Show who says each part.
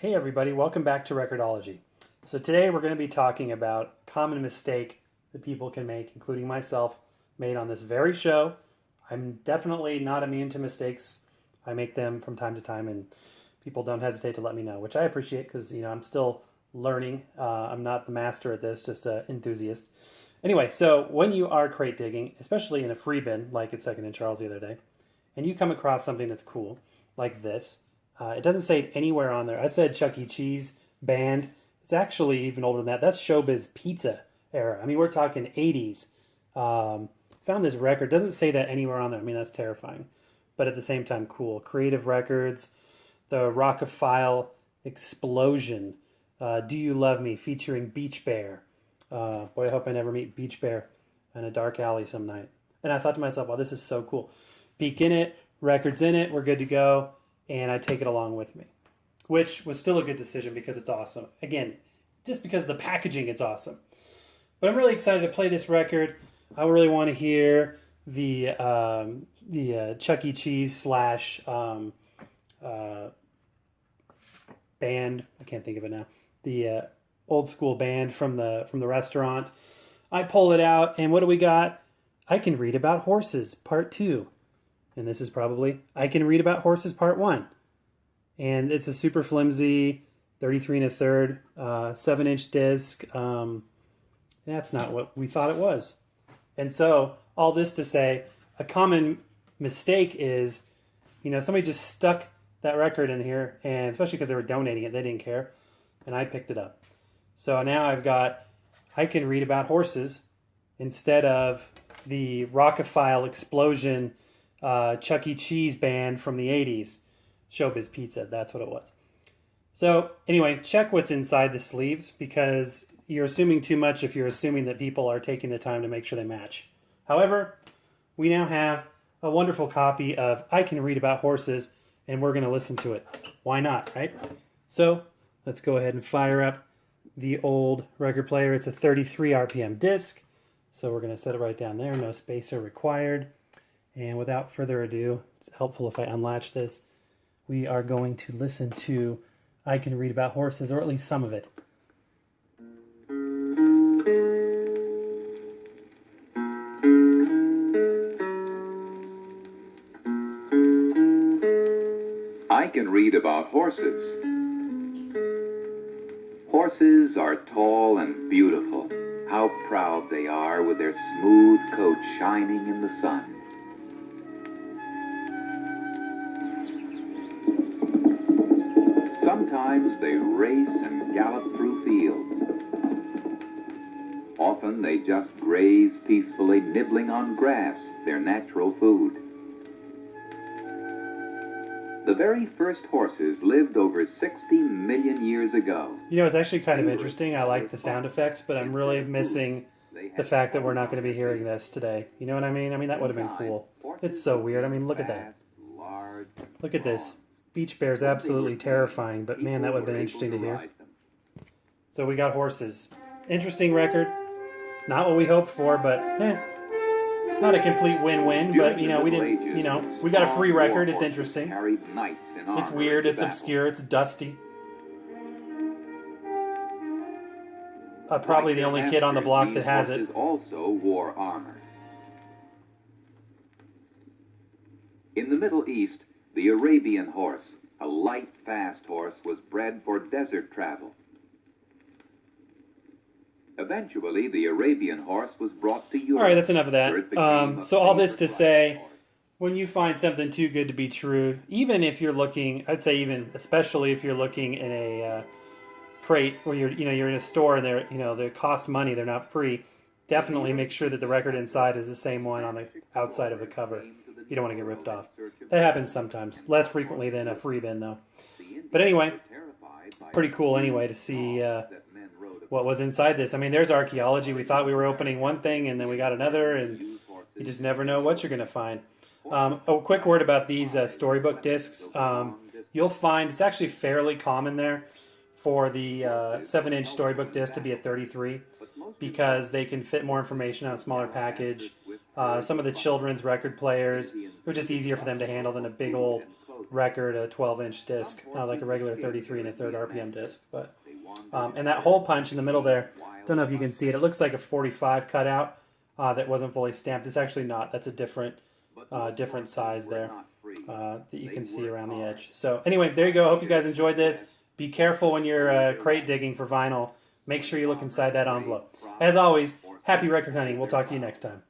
Speaker 1: Hey everybody, welcome back to Record-ology. So today we're going to be talking about a common mistake that people can make, including myself, made on this very show. I'm definitely not immune to mistakes. I make them from time to time and people don't hesitate to let me know, which I appreciate because, I'm still learning. I'm not the master at this, just an enthusiast. Anyway, so when you are crate digging, especially in a free bin like at Second and Charles the other day, and you come across something that's cool, like this, it doesn't say it anywhere on there. I said Chuck E. Cheese band. It's actually even older than that. That's Showbiz Pizza era. I mean, we're talking 80s. Found this record. Doesn't say that anywhere on there. I mean, that's terrifying. But at the same time, cool. Creative Records, the Rockophile Explosion, Do You Love Me, featuring Beach Bear. Boy, I hope I never meet Beach Bear in a dark alley some night. And I thought to myself, wow, this is so cool. Peek in it, records in it, we're good to go. And I take it along with me, which was still a good decision because it's awesome. Again, just because of the packaging, it's awesome. But I'm really excited to play this record. I really want to hear the Chuck E. Cheese slash band. I can't think of it now. The old school band from the restaurant. I pull it out, and what do we got? I Can Read About Horses, Part 2. And this is probably I Can Read About Horses Part 1. And it's a super flimsy 33 1/3 7-inch disc. That's not what we thought it was. And so all this to say, a common mistake is, somebody just stuck that record in here, and especially because they were donating it, they didn't care. And I picked it up. So now I've got I Can Read About Horses instead of the Rockophile Explosion Chuck E. Cheese band from the 80s. Showbiz Pizza, that's what it was. So anyway, check what's inside the sleeves because you're assuming too much if you're assuming that people are taking the time to make sure they match. However, we now have a wonderful copy of I Can Read About Horses, and we're going to listen to it. Why not, right? So let's go ahead and fire up the old record player. It's a 33 RPM disc, so we're going to set it right down there. No spacer required. And without further ado, it's helpful if I unlatch this. We are going to listen to I Can Read About Horses, or at least some of it.
Speaker 2: I can read about horses. Horses are tall and beautiful. How proud they are with their smooth coats shining in the sun. Sometimes they race and gallop through fields. Often they just graze peacefully, nibbling on grass, their natural food. The very first horses lived over 60 million years ago.
Speaker 1: It's actually kind of interesting. I like the sound effects, but I'm really missing the fact that we're not going to be hearing this today. You know what I mean? I mean, that would have been cool. It's so weird. I mean, look at that. Look at this. Beach Bear's absolutely terrifying, but man, that would have been interesting to hear. So we got horses. Interesting record. Not what we hoped for, but not a complete win-win, but we didn't, we got a free record. It's interesting. It's weird, it's obscure, it's dusty. Probably the only kid on the block that has it.
Speaker 2: Also wore armor. In the Middle East, the Arabian horse, a light, fast horse, was bred for desert travel. Eventually, the Arabian horse was brought to Europe.
Speaker 1: All right, that's enough of that. So all this to say, when you find something too good to be true, even if you're looking, I'd say especially if you're looking in a crate where you're in a store and they cost money, they're not free, definitely make sure that the record inside is the same one on the outside of the cover. You don't want to get ripped off. That happens sometimes. Less frequently than a free bin, though. But anyway, pretty cool anyway to see what was inside this. I mean, there's archaeology. We thought we were opening one thing, and then we got another, and you just never know what you're going to find. A quick word about these storybook discs. You'll find it's actually fairly common there for the 7-inch storybook disc to be a 33 because they can fit more information on a smaller package. Some of the children's record players, it was just easier for them to handle than a big old record a 12-inch disc, like a regular 33 and a third RPM disc. But and that hole punch in the middle there, don't know if you can see it. It looks like a 45 cutout that wasn't fully stamped. It's actually not. That's a different size there that you can see around the edge. So anyway, there you go. I hope you guys enjoyed this. Be careful when you're crate digging for vinyl. Make sure you look inside that envelope. As always, happy record hunting. We'll talk to you next time.